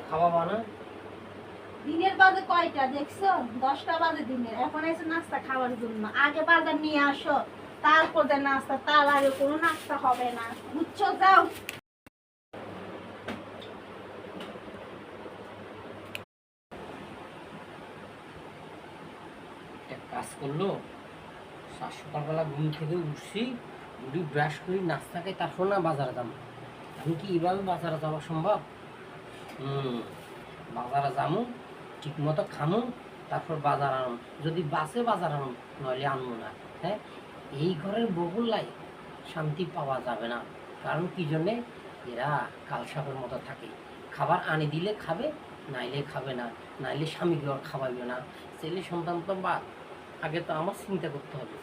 খাওয়াবা না? দিনের বাজে কয়টা দেখছো? 10টা বাজে দিনের। এখন এসে নাস্তা খাওয়ার জন্য। আগে বাজার নিয়ে আসো, তারপরে নাস্তা। তার আগে কোনো নাস্তা হবে না, বুঝছো? যাও। এক কাজ করলো, সকালবেলা ঘুম থেকে উঠছি, উঠি ব্রাশ করি, নাস্তা খাই, তারপর না বাজারে যাবো। আমি কি এইভাবে বাজারে যাওয়া সম্ভব? বাজারে যাবো, ঠিক মতো খামো, তারপর বাজার আনো। যদি বাসে বাজার আনো, নইলে আনবো না। হ্যাঁ, এই ঘরের বগুল্লাই শান্তি পাওয়া যাবে না। কারণ কি জন্যে? এরা কালসাপের মতো থাকে। খাবার আনি দিলে খাবে, নাইলে খাবে না, নাইলে স্বামীকে আর খাওয়াইবে না। ছেলে সন্তান তো বাদ, আগে তো আমার চিন্তা করতে হবে।